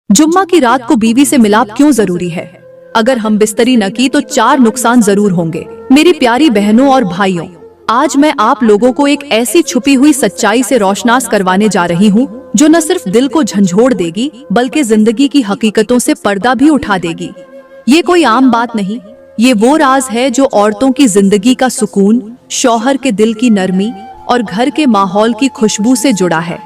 जुम्मा की रात को बीवी से मिलाप क्यों जरूरी है? अगर हम बिस्तरी न की तो 4 नुकसान जरूर होंगे। मेरी प्यारी बहनों और भाइयों, आज मैं आप लोगों को एक ऐसी छुपी हुई सच्चाई से रोशनास करवाने जा रही हूँ जो न सिर्फ दिल को झंझोड़ देगी बल्कि जिंदगी की हकीकतों से पर्दा भी उठा देगी। ये कोई आम बात नहीं, ये वो राज है जो औरतों की जिंदगी का सुकून, शौहर के दिल की नरमी और घर के माहौल की खुशबू से जुड़ा है।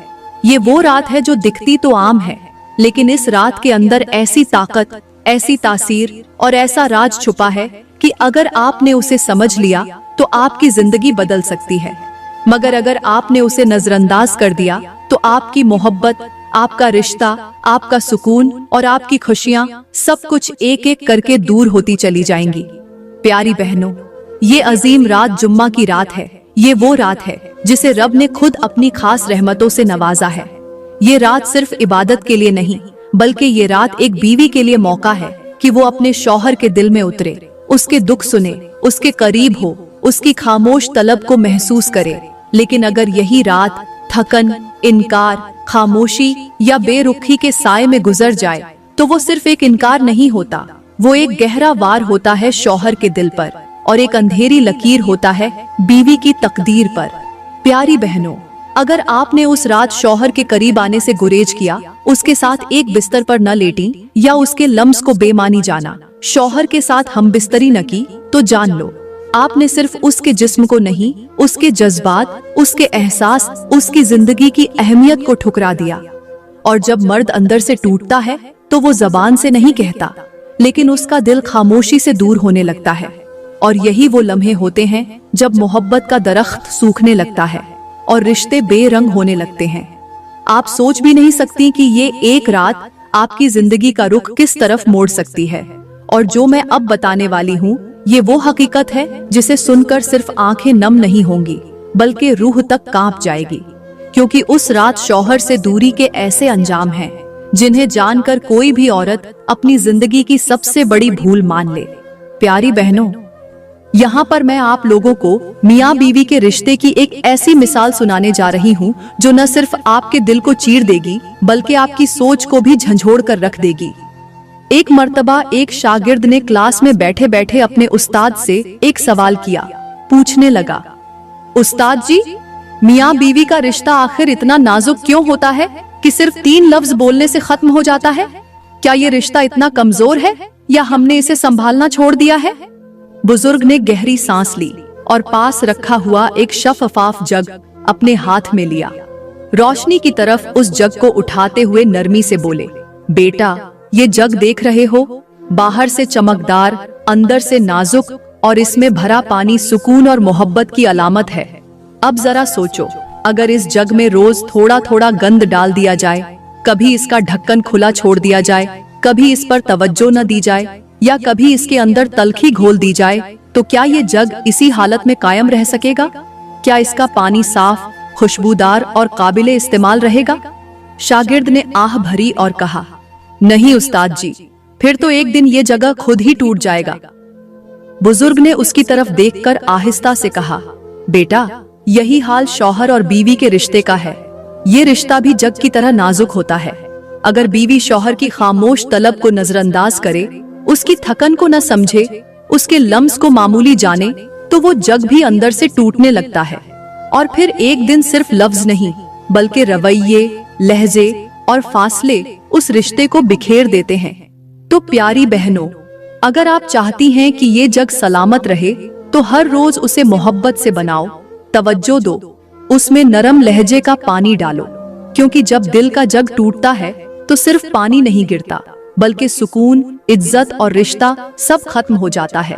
ये वो रात है जो दिखती तो आम है, लेकिन इस रात के अंदर ऐसी ताकत, ऐसी तासीर और ऐसा राज छुपा है कि अगर आपने उसे समझ लिया तो आपकी जिंदगी बदल सकती है। मगर अगर आपने उसे नजरअंदाज कर दिया तो आपकी मोहब्बत, आपका रिश्ता, आपका सुकून और आपकी खुशियां सब कुछ एक एक करके दूर होती चली जाएंगी। प्यारी बहनों, ये अजीम रात जुम्मा की रात है। ये वो रात है जिसे रब ने खुद अपनी खास रहमतों से नवाजा है। ये रात सिर्फ इबादत के लिए नहीं, बल्कि ये रात एक बीवी के लिए मौका है कि वो अपने शौहर के दिल में उतरे, उसके दुख सुने, उसके करीब हो, उसकी खामोश तलब को महसूस करे। लेकिन अगर यही रात थकन, इनकार, खामोशी या बेरुखी के साए में गुजर जाए तो वो सिर्फ एक इनकार नहीं होता, वो एक गहरा वार होता है शौहर के दिल पर और एक अंधेरी लकीर होता है बीवी की तकदीर पर। प्यारी बहनों, अगर आपने उस रात शौहर के करीब आने से गुरेज किया, उसके साथ एक बिस्तर पर न लेटी या उसके लम्स को बेमानी जाना, शौहर के साथ हम बिस्तरी न की, तो जान लो आपने सिर्फ उसके जिस्म को नहीं, उसके जज्बात, उसके एहसास, उसकी जिंदगी की अहमियत को ठुकरा दिया। और जब मर्द अंदर से टूटता है तो वो जबान से नहीं कहता, लेकिन उसका दिल खामोशी से दूर होने लगता है। और यही वो लम्हे होते हैं जब मोहब्बत का दरख्त सूखने लगता है और रिश्ते बेरंग होने लगते हैं। आप सोच भी नहीं सकती कि ये एक रात आपकी जिंदगी का रुख किस तरफ मोड़ सकती है। और जो मैं अब बताने वाली हूँ, ये वो हकीकत है जिसे सुनकर सिर्फ आंखें नम नहीं होंगी बल्कि रूह तक कांप जाएगी, क्योंकि उस रात शौहर से दूरी के ऐसे अंजाम हैं जिन्हें जानकर कोई भी औरत अपनी जिंदगी की सबसे बड़ी भूल मान ले। प्यारी बहनों, यहाँ पर मैं आप लोगों को मियाँ बीवी के रिश्ते की एक ऐसी मिसाल सुनाने जा रही हूँ जो न सिर्फ आपके दिल को चीर देगी बल्कि आपकी सोच को भी झंझोड़ कर रख देगी। एक मर्तबा एक शागिर्द ने क्लास में बैठे बैठे अपने उस्ताद से एक सवाल किया। पूछने लगा, उस्ताद जी, मियाँ बीवी का रिश्ता आखिर इतना नाजुक क्यों होता है कि सिर्फ 3 लफ्ज बोलने से खत्म हो जाता है? क्या ये रिश्ता इतना कमजोर है या हमने इसे संभालना छोड़ दिया है? बुजुर्ग ने गहरी सांस ली और पास रखा हुआ एक शफाफ जग अपने हाथ में लिया। रोशनी की तरफ उस जग को उठाते हुए नरमी से बोले, बेटा, ये जग देख रहे हो? बाहर से चमकदार, अंदर से नाजुक और इसमें भरा पानी सुकून और मोहब्बत की अलामत है। अब जरा सोचो, अगर इस जग में रोज थोड़ा थोड़ा गंद डाल दिया जाए, कभी इसका ढक्कन खुला छोड़ दिया जाए, कभी इस पर तवज्जो न दी जाए या कभी इसके अंदर तलखी घोल दी जाए, तो क्या ये जग इसी हालत में कायम रह सकेगा? क्या इसका पानी साफ, खुशबूदार और काबिले इस्तेमाल रहेगा? शागिर्द ने आह भरी और कहा, नहीं उस्ताद जी, फिर तो एक दिन ये जगह खुद ही टूट जाएगा। बुजुर्ग ने उसकी तरफ देखकर आहिस्ता से कहा, बेटा, यही हाल शौहर और बीवी के रिश्ते का है। ये रिश्ता भी जग की तरह नाजुक होता है। अगर बीवी शौहर की खामोश तलब को नजरअंदाज करे, उसकी थकन को न समझे, उसके लम्स को मामूली जाने, तो वो जग भी अंदर से टूटने लगता है। और फिर एक दिन सिर्फ लफ्ज नहीं बल्कि रवैये, लहजे और फासले उस रिश्ते को बिखेर देते हैं। तो प्यारी बहनों, अगर आप चाहती हैं कि ये जग सलामत रहे तो हर रोज उसे मोहब्बत से बनाओ, तवज्जो दो, उसमें नरम लहजे का पानी डालो, क्योंकि जब दिल का जग टूटता है तो सिर्फ पानी नहीं गिरता बल्कि सुकून, इज्जत और रिश्ता सब खत्म हो जाता है।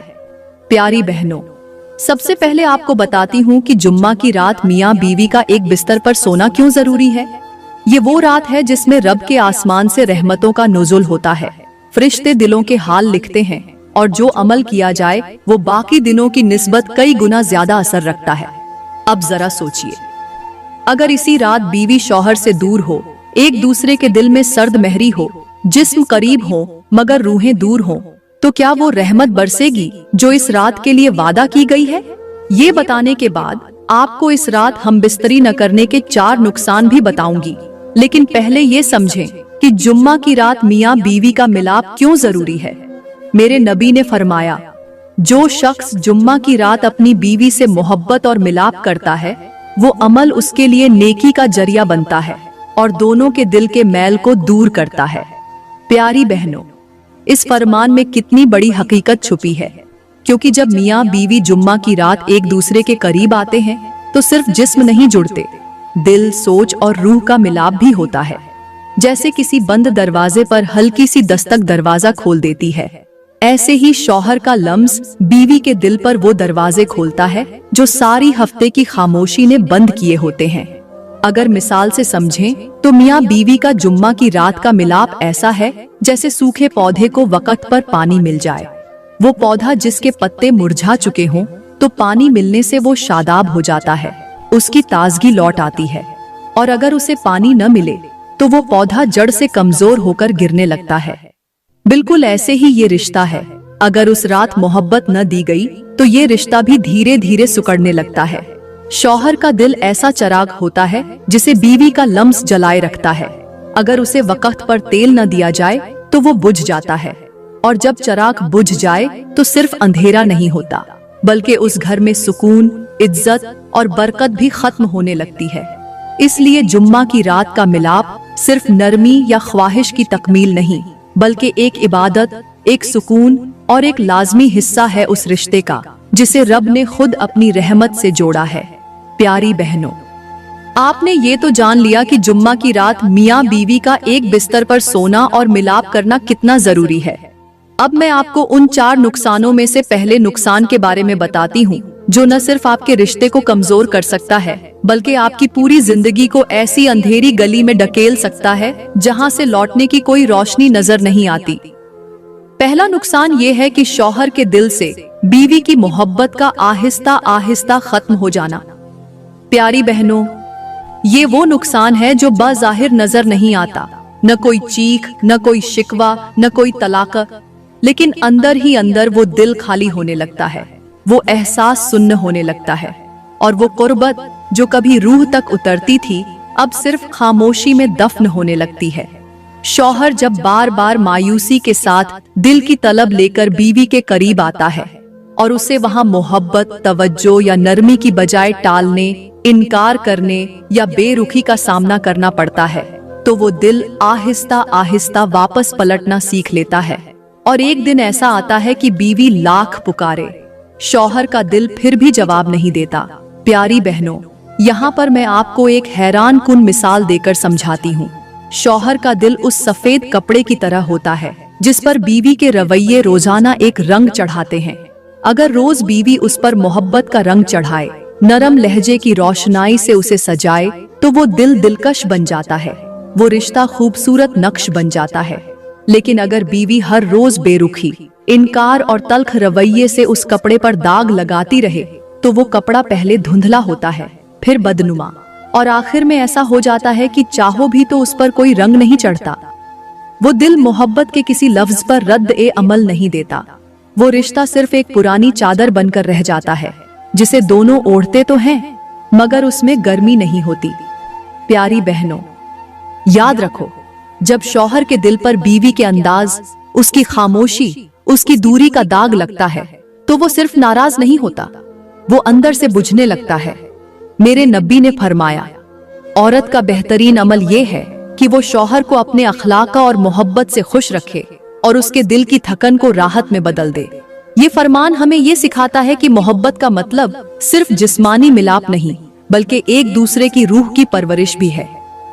प्यारी बहनों, सबसे पहले आपको बताती हूँ कि जुम्मा की रात मियाँ बीवी का एक बिस्तर पर सोना क्यों जरूरी है। ये वो रात है जिसमें रब के आसमान से रहमतों का नुज़ुल होता है। फरिश्ते दिलों के हाल लिखते हैं और जो अमल किया जाए वो बाकी दिनों की निस्बत कई गुना ज्यादा असर रखता है। अब जरा सोचिए, अगर इसी रात बीवी शौहर से दूर हो, एक दूसरे के दिल में सर्द महरी हो, जिस्म करीब हो मगर रूहें दूर हो, तो क्या वो रहमत बरसेगी जो इस रात के लिए वादा की गई है? ये बताने के बाद आपको इस रात हम बिस्तरी न करने के 4 नुकसान भी बताऊंगी, लेकिन पहले ये समझें कि जुम्मा की रात मियाँ बीवी का मिलाप क्यों जरूरी है। मेरे नबी ने फरमाया, जो शख्स जुम्मा की रात अपनी बीवी से मोहब्बत और मिलाप करता है, वो अमल उसके लिए नेकी का जरिया बनता है और दोनों के दिल के मैल को दूर करता है। प्यारी बहनों, इस फरमान में कितनी बड़ी हकीकत छुपी है, क्योंकि जब मियाँ बीवी जुम्मा की रात एक दूसरे के करीब आते हैं तो सिर्फ जिस्म नहीं जुड़ते, दिल, सोच और रूह का मिलाप भी होता है। जैसे किसी बंद दरवाजे पर हल्की सी दस्तक दरवाजा खोल देती है, ऐसे ही शौहर का लम्स बीवी के दिल पर वो दरवाजे खोलता है जो सारी हफ्ते की खामोशी ने बंद किए होते हैं। अगर मिसाल से समझें तो मियाँ बीवी का जुम्मा की रात का मिलाप ऐसा है जैसे सूखे पौधे को वक्त पर पानी मिल जाए। वो पौधा जिसके पत्ते मुरझा चुके हों तो पानी मिलने से वो शादाब हो जाता है, उसकी ताजगी लौट आती है। और अगर उसे पानी न मिले तो वो पौधा जड़ से कमजोर होकर गिरने लगता है। बिल्कुल ऐसे ही ये रिश्ता है, अगर उस रात मोहब्बत न दी गई तो ये रिश्ता भी धीरे धीरे सिकुड़ने लगता है। शौहर का दिल ऐसा चिराग होता है जिसे बीवी का लम्स जलाए रखता है। अगर उसे वक्त पर तेल न दिया जाए तो वो बुझ जाता है, और जब चिराग बुझ जाए तो सिर्फ अंधेरा नहीं होता, बल्कि उस घर में सुकून, इज्जत और बरकत भी खत्म होने लगती है। इसलिए जुम्मा की रात का मिलाप सिर्फ नरमी या ख्वाहिश की तकमील नहीं, बल्कि एक इबादत, एक सुकून और एक लाजमी हिस्सा है उस रिश्ते का जिसे रब ने खुद अपनी रहमत से जोड़ा है। प्यारी बहनों, आपने ये तो जान लिया कि जुम्मा की रात मियाँ बीवी का एक बिस्तर पर सोना और मिलाप करना कितना जरूरी है। अब मैं आपको उन 4 नुकसानों में से पहले नुकसान के बारे में बताती हूँ, जो न सिर्फ आपके रिश्ते को कमजोर कर सकता है, बल्कि आपकी पूरी जिंदगी को ऐसी अंधेरी गली में ढकेल सकता है जहाँ से लौटने की कोई रोशनी नजर नहीं आती। पहला नुकसान ये है कि शौहर के दिल से बीवी की मोहब्बत का आहिस्ता आहिस्ता खत्म हो जाना। प्यारी बहनों, ये वो नुकसान है जो बाज़ाहिर नजर नहीं आता, न कोई चीख, न कोई शिकवा, न कोई तलाक, लेकिन अंदर ही अंदर वो दिल खाली होने लगता है, वो एहसास सुन्न होने लगता है, और वो कुर्बत जो कभी रूह तक उतरती थी अब सिर्फ खामोशी में दफन होने लगती है। शौहर जब बार बार मायूसी के साथ दिल की तलब लेकर बीवी के करीब आता है और उसे वहां मोहब्बत, तवज्जो या नरमी की बजाय टालने, इनकार करने या बेरुखी का सामना करना पड़ता है, तो वो दिल आहिस्ता आहिस्ता वापस पलटना सीख लेता है। और एक दिन ऐसा आता है कि बीवी लाख पुकारे, शौहर का दिल फिर भी जवाब नहीं देता। प्यारी बहनों, यहाँ पर मैं आपको एक हैरान कुन मिसाल देकर समझाती हूँ। शौहर का दिल उस सफेद कपड़े की तरह होता है जिस पर बीवी के रवैये रोजाना एक रंग चढ़ाते हैं। अगर रोज बीवी उस पर मोहब्बत का रंग चढ़ाए, नरम लहजे की रोशनाई से उसे सजाए, तो वो दिल दिलकश बन जाता है, वो रिश्ता खूबसूरत नक्श बन जाता है। लेकिन अगर बीवी हर रोज बेरुखी, इनकार और तल्ख रवैये से उस कपड़े पर दाग लगाती रहे, तो वो कपड़ा पहले धुंधला होता है, फिर बदनुमा, और आखिर में ऐसा हो जाता है कि चाहो भी तो उस पर कोई रंग नहीं चढ़ता। वो दिल मोहब्बत के किसी लफ्ज पर रद्द-ए-अमल नहीं देता। वो रिश्ता सिर्फ एक पुरानी चादर बनकर रह जाता है जिसे दोनों ओढ़ते तो हैं मगर उसमें गर्मी नहीं होती। प्यारी बहनों, याद रखो, जब शौहर के दिल पर बीवी के अंदाज, उसकी खामोशी, उसकी दूरी का दाग लगता है, तो वो सिर्फ नाराज नहीं होता, वो अंदर से बुझने लगता है। मेरे नबी ने फरमाया, औरत का बेहतरीन अमल ये है कि वो शौहर को अपने अखलाक और मोहब्बत से खुश रखे और उसके दिल की थकन को राहत में बदल दे। ये फरमान हमें ये सिखाता है कि मोहब्बत का मतलब सिर्फ जिस्मानी मिलाप नहीं, बल्कि एक दूसरे की रूह की परवरिश भी है।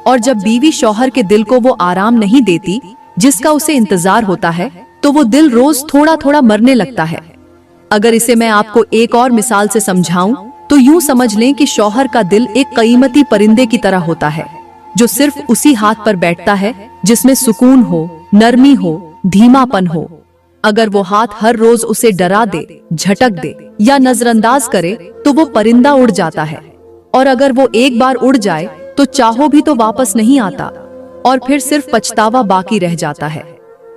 और जब बीवी शौहर के दिल को वो आराम नहीं देती जिसका उसे इंतजार होता है, तो वो दिल रोज थोड़ा थोड़ा मरने लगता है। अगर इसे मैं आपको एक और मिसाल से समझाऊं तो यूं समझ लें कि शौहर का दिल एक कीमती परिंदे की तरह होता है जो सिर्फ उसी हाथ पर बैठता है जिसमें सुकून हो, नरमी हो, धीमापन हो। अगर वो हाथ हर रोज उसे डरा दे, झटक दे या नजरअंदाज करे तो वो परिंदा उड़ जाता है, और अगर वो एक बार उड़ जाए तो चाहो भी तो वापस नहीं आता और फिर सिर्फ पछतावा बाकी रह जाता है।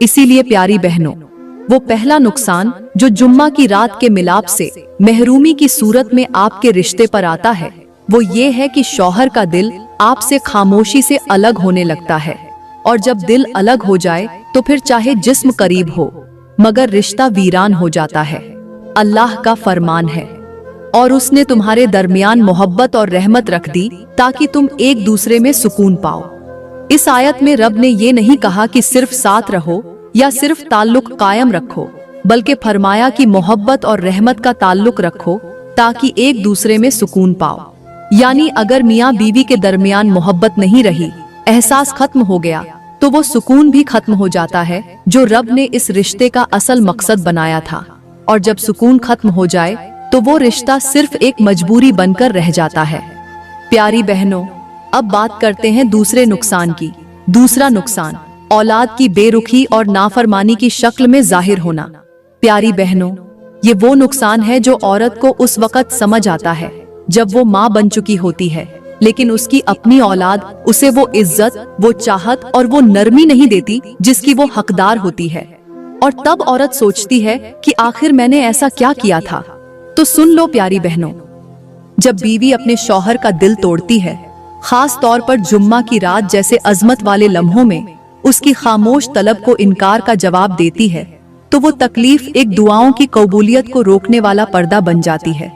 इसीलिए प्यारी बहनों, वो पहला नुकसान जो जुम्मा की रात के मिलाप से महरूमी की सूरत में आपके रिश्ते पर आता है, वो ये है कि शौहर का दिल आपसे खामोशी से अलग होने लगता है। और जब दिल अलग हो जाए तो फिर चाहे जिस्म करीब हो मगर रिश्ता वीरान हो जाता है। अल्लाह का फरमान है, और उसने तुम्हारे दरमियान मोहब्बत और रहमत रख दी ताकि तुम एक दूसरे में सुकून पाओ। इस आयत में रब ने ये नहीं कहा कि सिर्फ साथ रहो या सिर्फ ताल्लुक कायम रखो, बल्कि फरमाया कि मोहब्बत और रहमत का ताल्लुक रखो ताकि एक दूसरे में सुकून पाओ। यानी अगर मियाँ बीवी के दरमियान मोहब्बत नहीं रही, एहसास खत्म हो गया, तो वो सुकून भी खत्म हो जाता है जो रब ने इस रिश्ते का असल मकसद बनाया था। और जब सुकून खत्म हो जाए तो वो रिश्ता सिर्फ एक मजबूरी बनकर रह जाता है। प्यारी बहनों, अब बात करते हैं दूसरे नुकसान की। दूसरा नुकसान, औलाद की बेरुखी और नाफरमानी की शक्ल में जाहिर होना। प्यारी बहनों, ये वो नुकसान है जो औरत को उस वक्त समझ आता है जब वो माँ बन चुकी होती है, लेकिन उसकी अपनी औलाद उसे वो इज्जत, वो चाहत और वो नरमी नहीं देती जिसकी वो हकदार होती है। और तब औरत सोचती है कि आखिर मैंने ऐसा क्या किया था। तो सुन लो प्यारी बहनों, जब बीवी अपने शौहर का दिल तोड़ती है, खास तौर पर जुम्मा की रात जैसे अजमत वाले लम्हों में उसकी खामोश तलब को इनकार का जवाब देती है, तो वो तकलीफ एक दुआओं की कबूलियत को रोकने वाला पर्दा बन जाती है।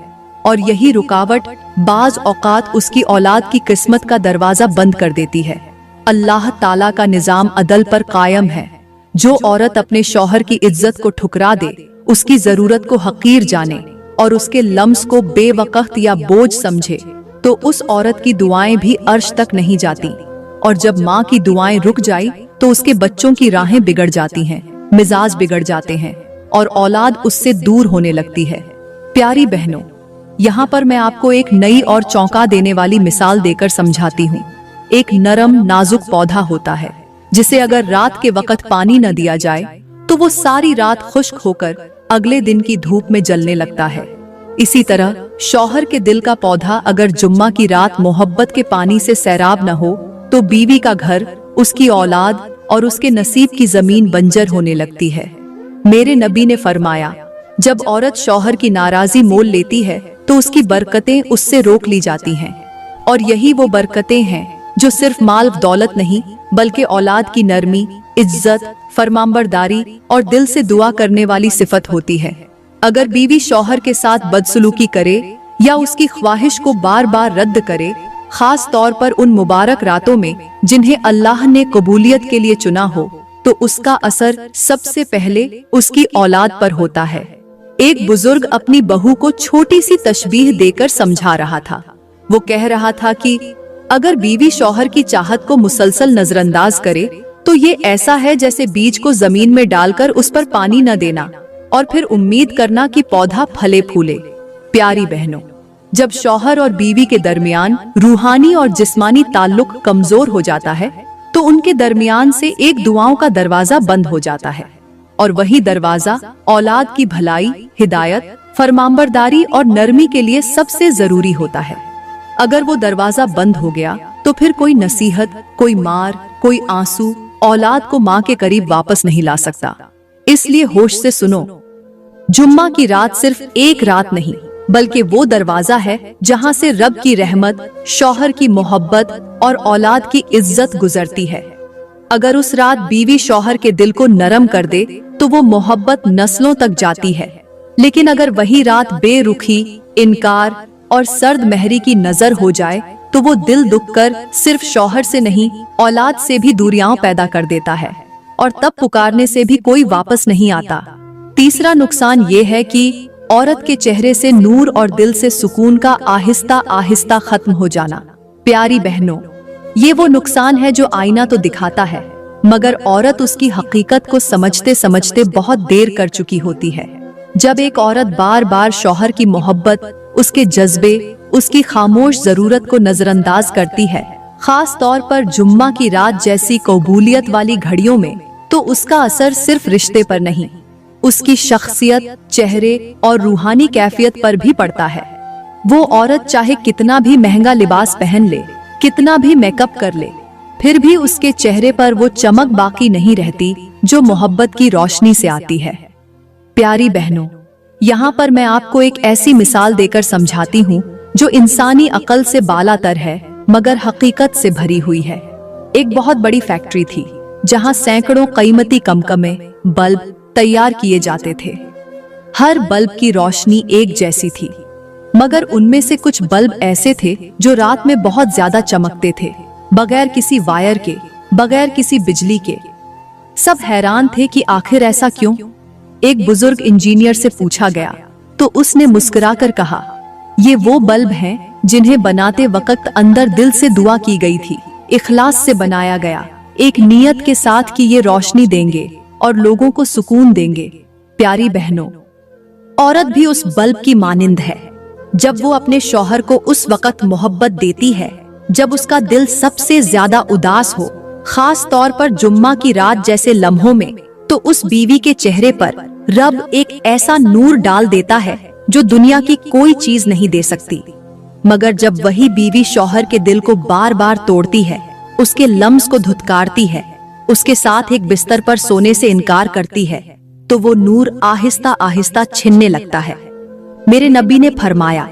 और यही रुकावट बाज औकात उसकी औलाद की किस्मत का दरवाजा बंद कर देती है। अल्लाह ताला का निजाम अदल पर कायम है। जो औरत अपने शौहर की इज्जत को ठुकरा दे, उसकी जरूरत को हकीर जाने और उसके लम्स को बेवकत या बोझ समझे, तो उस औरत की दुआएं भी अर्श तक नहीं जाती। और जब माँ की दुआएं रुक जाई तो उसके बच्चों की राहें बिगड़ जाती हैं, मिजाज बिगड़ जाते हैं और औलाद उससे दूर होने लगती है। प्यारी बहनों, यहाँ पर मैं आपको एक नई और चौंका देने वाली मिसाल देकर समझाती हूँ। एक नरम नाजुक पौधा होता है जिसे अगर रात के वक्त पानी न दिया जाए तो वो सारी रात खुश्क होकर अगले दिन की धूप में जलने लगता है। इसी तरह शौहर के दिल का पौधा अगर जुम्मा की रात मोहब्बत के पानी से सैराब न हो तो बीवी का घर, उसकी औलाद और उसके नसीब की जमीन बंजर होने लगती है। मेरे नबी ने फरमाया, जब औरत शौहर की नाराजी मोल लेती है तो उसकी बरकतें उससे रोक ली जाती हैं। और यही वो बरकतें हैं जो सिर्फ माल दौलत नहीं बल्कि औलाद की नरमी, इज्जत, फरमाबरदारी और दिल से दुआ करने वाली सिफत होती है। अगर बीवी शौहर के साथ बदसलूकी करे या उसकी ख्वाहिश को बार बार रद्द करे, खास तौर पर उन मुबारक रातों में जिन्हें अल्लाह ने कबूलियत के लिए चुना हो, तो उसका असर सबसे पहले उसकी औलाद पर होता है। एक बुजुर्ग अपनी बहू को छोटी सी तशबीह देकर समझा रहा था। वो कह रहा था कि अगर बीवी शौहर की चाहत को मुसलसल नजरअंदाज करे तो ये ऐसा है जैसे बीज को जमीन में डालकर उस पर पानी न देना और फिर उम्मीद करना कि पौधा फले फूले। प्यारी बहनों, जब शौहर और बीवी के दरमियान रूहानी और जिस्मानी ताल्लुक कमजोर हो जाता है तो उनके दरमियान से एक दुआओं का दरवाजा बंद हो जाता है। और वही दरवाजा औलाद की भलाई, हिदायत, फरमाबरदारी और नरमी के लिए सबसे जरूरी होता है। अगर वो दरवाजा बंद हो गया तो फिर कोई नसीहत, कोई मार, कोई आंसू औलाद को माँ के करीब वापस नहीं ला सकता। इसलिए होश से सुनो, जुम्मा की रात सिर्फ एक रात नहीं बल्कि वो दरवाजा है जहाँ से रब की रहमत, शौहर की मोहब्बत और औलाद की इज्जत गुजरती है। अगर उस रात बीवी शौहर के दिल को नरम कर दे तो वो मोहब्बत नस्लों तक जाती है। लेकिन अगर वही रात बेरुखी, इनकार और सर्द महरी की नजर हो जाए तो वो दिल दुख कर सिर्फ शौहर से नहीं औलाद से भी दूरियां पैदा कर देता है और तब पुकारने से भी कोई वापस नहीं आता। तीसरा नुकसान ये है कि औरत के चेहरे से नूर और दिल से सुकून का आहिस्ता आहिस्ता खत्म हो जाना। प्यारी बहनों, ये वो नुकसान है जो आईना तो दिखाता है मगर औरत उसकी हकीकत को समझते समझते बहुत देर कर चुकी होती है। जब एक औरत बार बार शौहर की मोहब्बत, उसके जज्बे, उसकी खामोश जरूरत को नजरअंदाज करती है, खास तौर पर जुम्मा की रात जैसी कबूलियत वाली घड़ियों में, तो उसका असर सिर्फ रिश्ते पर नहीं, उसकी शख्सियत, चेहरे और रूहानी कैफियत पर भी पड़ता है। वो औरत चाहे कितना भी महंगा लिबास पहन ले, कितना भी मेकअप कर ले, फिर भी उसके चेहरे पर वो चमक बाकी नहीं रहती जो मोहब्बत की रोशनी से आती है। प्यारी बहनों, यहाँ पर मैं आपको एक ऐसी मिसाल देकर समझाती हूँ जो इंसानी अकल से बालातर है मगर हकीकत से भरी हुई है। एक बहुत बड़ी फैक्ट्री थी जहां सैकड़ों कीमती कमकमे बल्ब तैयार किए जाते थे। हर बल्ब की रोशनी एक जैसी थी, मगर उनमें से कुछ बल्ब ऐसे थे जो रात में बहुत ज्यादा चमकते थे, बगैर किसी वायर के, बगैर किसी बिजली के। सब हैरान थे कि आखिर ऐसा क्यों। एक बुजुर्ग इंजीनियर से पूछा गया तो उसने मुस्कुराकर कहा, ये वो बल्ब हैं जिन्हें बनाते वक्त अंदर दिल से दुआ की गई थी, इखलास से बनाया गया, एक नियत के साथ कि ये रोशनी देंगे और लोगों को सुकून देंगे। प्यारी बहनों, औरत भी उस बल्ब की मानिंद है। जब वो अपने शौहर को उस वक्त मोहब्बत देती है जब उसका दिल सबसे ज्यादा उदास हो, खास तौर पर जुम्मा की रात जैसे लम्हों में, तो उस बीवी के चेहरे पर रब एक ऐसा नूर डाल देता है जो दुनिया की कोई चीज नहीं दे सकती। मगर जब वही बीवी शौहर के दिल को बार बार तोड़ती है, उसके लम्स को धुतकारती है, उसके साथ एक बिस्तर पर सोने से इनकार करती है, तो वो नूर आहिस्ता आहिस्ता छिनने लगता है। मेरे नबी ने फरमाया,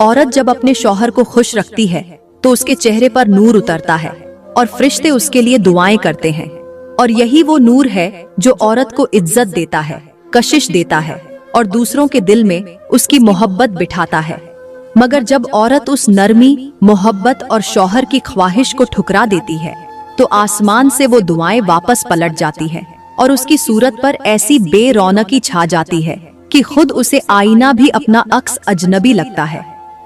औरत जब अपने शौहर को खुश रखती है तो उसके चेहरे पर नूर उतरता है और फरिश्ते उसके लिए दुआएं करते हैं। और यही वो नूर है जो औरत को इज्जत देता है, कशिश देता है और दूसरों के दिल में उसकी मोहब्बत बिठाता है। मगर जब औरत उस नरमी, मोहब्बत और शौहर की ख्वाहिश को ठुकरा देती है तो आसमान से वो दुआएं वापस पलट जाती है और उसकी सूरत पर ऐसी बेरौनकी छा जाती है कि खुद उसे आईना भी अपना अक्स अजनबी लगता है।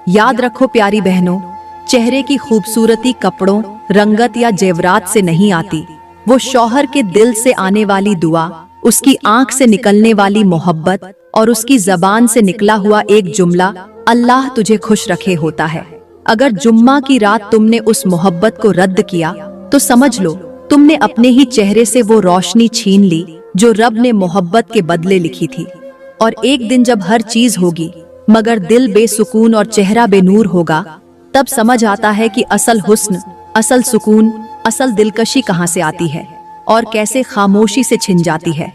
याद रखो प्यारी बहनों, चेहरे की खूबसूरती कपड़ों, रंगत या जेवरात से नहीं आती, वो शौहर के दिल से आने वाली दुआ, उसकी आंख से निकलने वाली मोहब्बत और उसकी जबान से निकला हुआ एक जुमला, अल्लाह तुझे खुश रखे, होता है। अगर जुम्मा की रात तुमने उस मोहब्बत को रद्द किया तो समझ लो तुमने अपने ही चेहरे से वो रोशनी छीन ली जो रब ने मोहब्बत के बदले लिखी थी। और एक दिन जब हर चीज होगी मगर दिल बेसुकून और चेहरा बेनूर होगा, तब समझ आता है कि असल हुस्न, असल सुकून, असल दिलकशी कहाँ से आती है और कैसे खामोशी से छिन जाती है।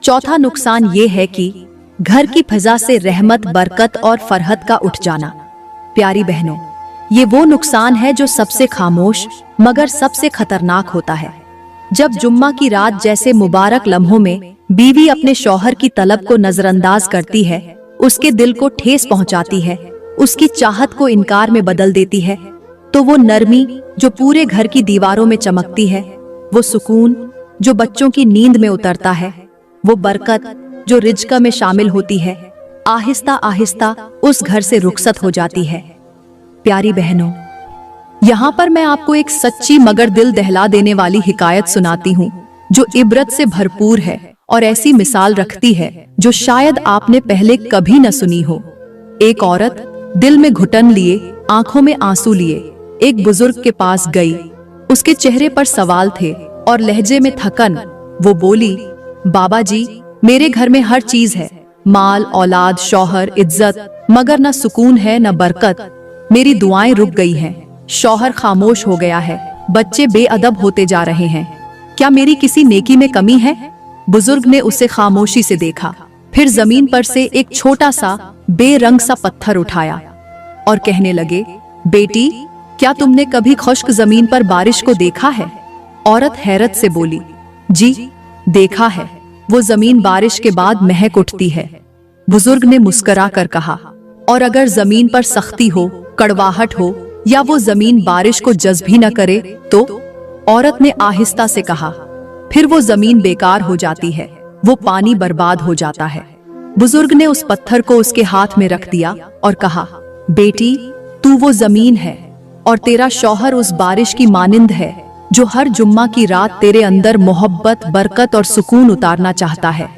चौथा नुकसान ये है कि घर की फिजा से रहमत, बरकत और फरहत का उठ जाना। प्यारी बहनों, ये वो नुकसान है जो सबसे खामोश मगर सबसे खतरनाक होता है। जब जुम्मा की रात जैसे मुबारक लम्हों में बीवी अपने शौहर की तलब को नजरअंदाज करती है, उसके दिल को ठेस पहुंचाती है, उसकी चाहत को इनकार में बदल देती है, तो वो नरमी जो पूरे घर की दीवारों में चमकती है, वो सुकून जो बच्चों की नींद में उतरता है, वो बरकत जो रिज्क में शामिल होती है, आहिस्ता आहिस्ता उस घर से रुखसत हो जाती है। प्यारी बहनों, यहाँ पर मैं आपको एक सच्ची मगर दिल दहला देने वाली हिकायत सुनाती हूँ जो इबरत से भरपूर है और ऐसी मिसाल रखती है जो शायद आपने पहले कभी न सुनी हो। एक औरत दिल में घुटन लिए, आंखों में आंसू लिए एक बुजुर्ग के पास गई। उसके चेहरे पर सवाल थे और लहजे में थकन। वो बोली, बाबा जी, मेरे घर में हर चीज है, माल, औलाद, शौहर, इज्जत, मगर न सुकून है न बरकत। मेरी दुआएं रुक गई हैं, शौहर खामोश हो गया है, बच्चे बेअदब होते जा रहे हैं। क्या मेरी किसी नेकी में कमी है? बुजुर्ग ने उसे खामोशी से देखा, फिर जमीन पर से एक छोटा सा बेरंग सा पत्थर उठाया और कहने लगे, बेटी, क्या तुमने कभी खुश्क जमीन पर बारिश को देखा है? औरत हैरत से बोली, जी देखा है, वो जमीन बारिश के बाद महक उठती है। बुजुर्ग ने मुस्कुरा कर कहा, और अगर जमीन पर सख्ती हो, कड़वाहट हो या वो जमीन बारिश को जज्ब ही न करे तो? औरत ने आहिस्ता से कहा, फिर वो जमीन बेकार हो जाती है, वो पानी बर्बाद हो जाता है। बुजुर्ग ने उस पत्थर को उसके हाथ में रख दिया और कहा, बेटी, तू वो जमीन है और तेरा शौहर उस बारिश की मानिंद है जो हर जुम्मा की रात तेरे अंदर मोहब्बत, बरकत और सुकून उतारना चाहता है।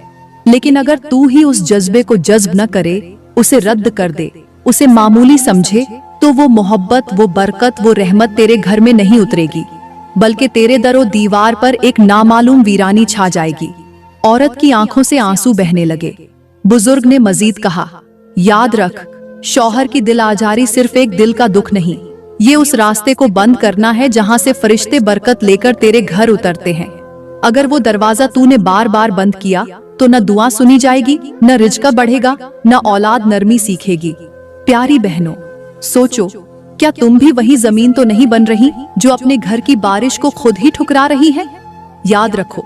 लेकिन अगर तू ही उस जज्बे को जज्ब न करे, उसे रद्द कर दे, उसे मामूली समझे, तो वो मोहब्बत, वो बरकत, वो रहमत तेरे घर में नहीं उतरेगी, बल्कि तेरे दरो दीवार पर एक नामालूम वीरानी छा जाएगी। औरत की आंखों से आंसू बहने लगे। बुजुर्ग ने मजीद कहा, याद रख, शौहर की दिल आजारी सिर्फ एक दिल का दुख नहीं, ये उस रास्ते को बंद करना है जहां से फरिश्ते बरकत लेकर तेरे घर उतरते हैं। अगर वो दरवाजा तूने बार बार बंद किया तो न दुआ सुनी जाएगी, न रिज्क बढ़ेगा, न औलाद नरमी सीखेगी। प्यारी बहनों, सोचो, क्या तुम भी वही जमीन तो नहीं बन रही जो अपने घर की बारिश को खुद ही ठुकरा रही है? याद रखो,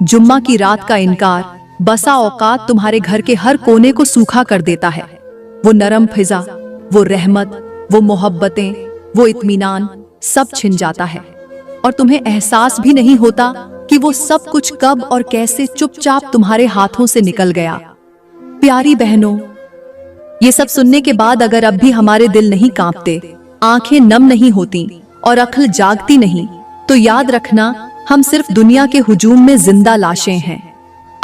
जुम्मा की रात का इनकार बसा औकात तुम्हारे घर के हर कोने को सूखा कर देता है। वो नरम फिजा, वो रहमत, वो मोहब्बतें, वो इत्मीनान सब छिन जाता है और तुम्हें एहसास भी नहीं होता कि वो सब कुछ कब और कैसे चुपचाप तुम्हारे हाथों से निकल गया। प्यारी बहनों, ये सब सुनने के बाद अगर अब भी हमारे दिल नहीं कांपते, आंखें नम नहीं होती और अक्ल जागती नहीं, तो याद रखना, हम सिर्फ दुनिया के हुजूम में जिंदा लाशें हैं।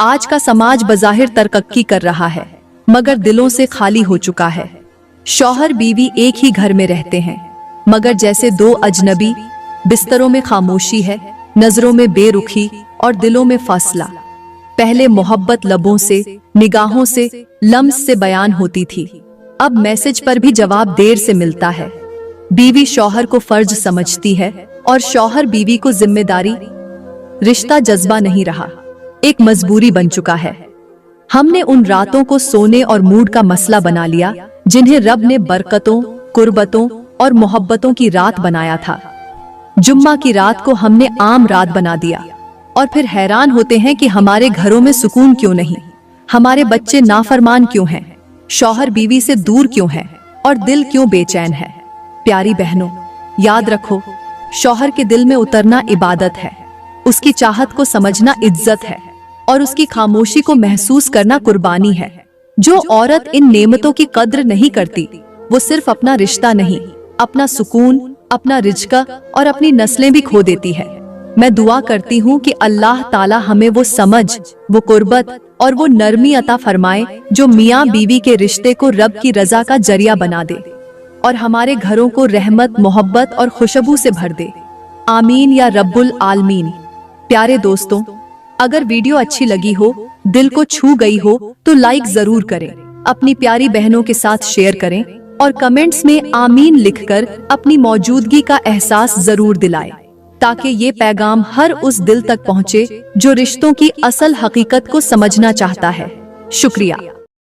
आज का समाज बज़ाहिर तरक्की कर रहा है, मगर दिलों से खाली हो चुका है। शौहर बीवी एक ही घर में रहते हैं, मगर जैसे दो अजनबी। बिस्तरों में खामोशी है, नजरों में बेरुखी और दिलों में फासला। पहले मोहब्बत लबों से, निगाहों से, लम्स से बयान होती थी, अब मैसेज पर भी जवाब देर से मिलता है। बीवी शौहर को फर्ज समझती है और शौहर बीवी को जिम्मेदारी। रिश्ता जज्बा नहीं रहा, एक मजबूरी बन चुका है। हमने उन रातों को सोने और मूड का मसला बना लिया जिन्हें रब ने बरकतों, कुर्बतों और मोहब्बतों की रात बनाया था। जुम्मा की रात को हमने आम रात बना दिया और फिर हैरान होते हैं कि हमारे घरों में सुकून क्यों नहीं, हमारे बच्चे नाफरमान क्यों हैं, शौहर बीवी से दूर क्यों है और दिल क्यों बेचैन है। प्यारी बहनों, याद रखो, शौहर के दिल में उतरना इबादत है, उसकी चाहत को समझना इज्जत है और उसकी खामोशी को महसूस करना कुर्बानी है। जो औरत इन नेमतों की कद्र नहीं करती, वो सिर्फ अपना रिश्ता नहीं, अपना सुकून, अपना रिज़्क़ और अपनी नस्लें भी खो देती है। मैं दुआ करती हूँ कि अल्लाह ताला हमें वो समझ, वो कुर्बत और वो नरमी अता फरमाए जो मियाँ बीवी के रिश्ते को रब की रजा का जरिया बना दे और हमारे घरों को रहमत, मोहब्बत और खुशबू से भर दे। आमीन या रब्बुल आलमीन। प्यारे दोस्तों, अगर वीडियो अच्छी लगी हो, दिल को छू गई हो, तो लाइक जरूर करें, अपनी प्यारी बहनों के साथ शेयर करें और कमेंट्स में आमीन लिखकर अपनी मौजूदगी का एहसास जरूर दिलाएं, ताकि ये पैगाम हर उस दिल तक पहुंचे जो रिश्तों की असल हकीकत को समझना चाहता है। शुक्रिया।